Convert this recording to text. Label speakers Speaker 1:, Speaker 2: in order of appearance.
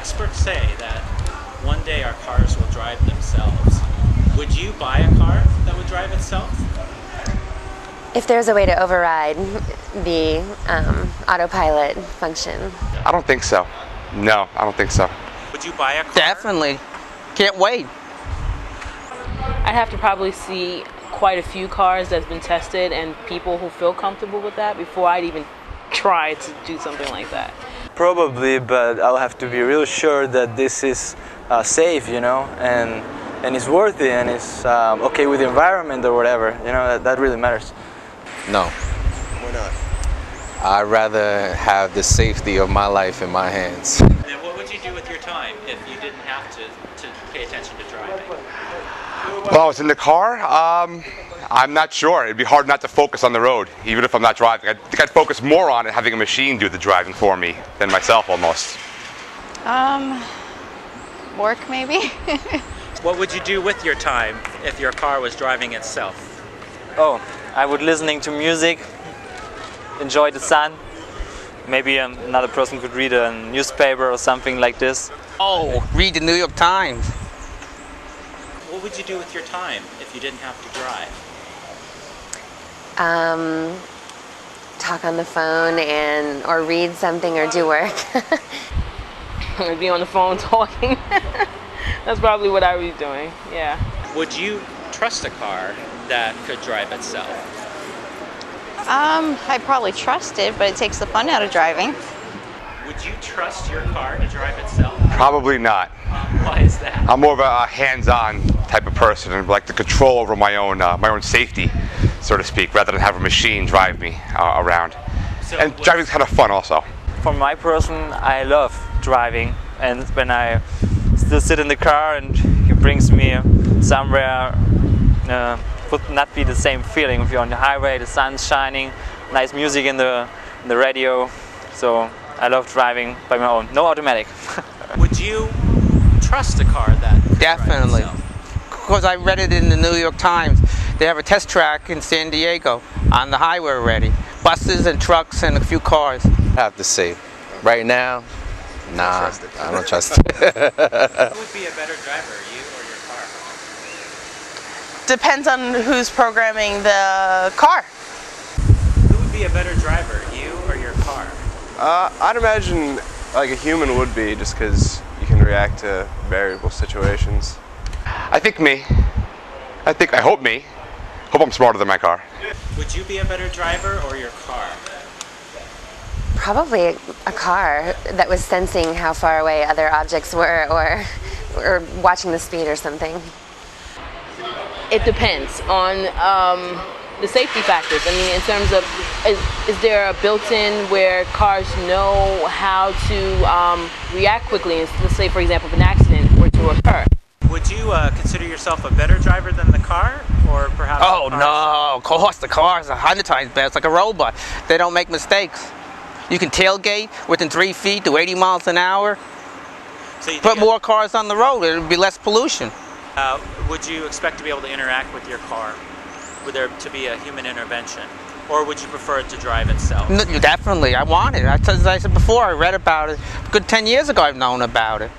Speaker 1: experts say that one day our cars will drive themselves. Would you buy a car that would drive itself?
Speaker 2: If there's a way to override the autopilot function.
Speaker 3: I don't think so. No, I don't think so.
Speaker 1: Would you buy a car?
Speaker 4: Definitely. Can't wait.
Speaker 5: I'd have to probably see quite a few cars that's been tested and people who feel comfortable with that before I'd even try to do something like that.
Speaker 6: Probably, but I'll have to be real sure that this is safe, you know, and it's worthy and it's okay with the environment or whatever. You know, that really matters.
Speaker 7: No.
Speaker 8: Why not?
Speaker 7: I'd rather have the safety of my life in my hands.
Speaker 1: And what would you do with your time if you didn't have to pay attention to driving?
Speaker 3: Well, I was in the car. I'm not sure. It'd be hard not to focus on the road, even if I'm not driving. I think I'd focus more on it, having a machine do the driving for me than myself almost.
Speaker 9: Work maybe.
Speaker 1: What would you do with your time if your car was driving itself?
Speaker 6: Oh, I would listening to music, enjoy the sun. Maybe another person could read a newspaper or something like this.
Speaker 4: Oh, read the New York Times.
Speaker 1: What would you do with your time if you didn't have to drive?
Speaker 2: Talk on the phone or read something or do work.
Speaker 5: I'd be on the phone talking. That's probably what I would be doing, yeah.
Speaker 1: Would you trust a car that could drive itself?
Speaker 9: I'd probably trust it, but it takes the fun out of driving.
Speaker 1: Would you trust your car to drive itself?
Speaker 3: Probably not.
Speaker 1: Why is that?
Speaker 3: I'm more of a hands-on type of person and like the control over my own safety, so to speak, rather than have a machine drive me around.
Speaker 1: So
Speaker 3: and driving's kind of fun also.
Speaker 6: For my person, I love driving, and when I still sit in the car and it brings me somewhere, would not be the same feeling if you're on the highway, the sun's shining, nice music in the radio. So I love driving by my own. No automatic.
Speaker 1: Would you trust a car that could
Speaker 4: Definitely.
Speaker 1: drive itself?
Speaker 4: Because I read it in the New York Times. They have a test track in San Diego on the highway already. Buses and trucks and a few cars.
Speaker 7: I have to say, right now, nah, I don't trust it.
Speaker 1: Who would be a better driver, you or your car?
Speaker 10: Depends on who's programming the car.
Speaker 1: Who would be a better driver, you or your car?
Speaker 8: I'd imagine like a human would be, just because you can react to variable situations.
Speaker 3: I think me. I hope me. Hope I'm smarter than my car.
Speaker 1: Would you be a better driver or your car?
Speaker 2: Probably a car that was sensing how far away other objects were or watching the speed or something.
Speaker 5: It depends on the safety factors. I mean, in terms of, is there a built-in where cars know how to react quickly? Let's say, for example, if an accident were to occur.
Speaker 1: Would you consider yourself a better driver than the car, or perhaps?
Speaker 4: Oh no, of course the car is 100 times better. It's like a robot. They don't make mistakes. You can tailgate within 3 feet to 80 miles an hour.
Speaker 1: So you
Speaker 4: Put
Speaker 1: think
Speaker 4: more cars on the road, it'll be less pollution.
Speaker 1: would you expect to be able to interact with your car? Would there to be a human intervention? Or would you prefer it to drive itself?
Speaker 4: No, definitely, I want it. As I said before, I read about it. A good 10 years ago I've known about it.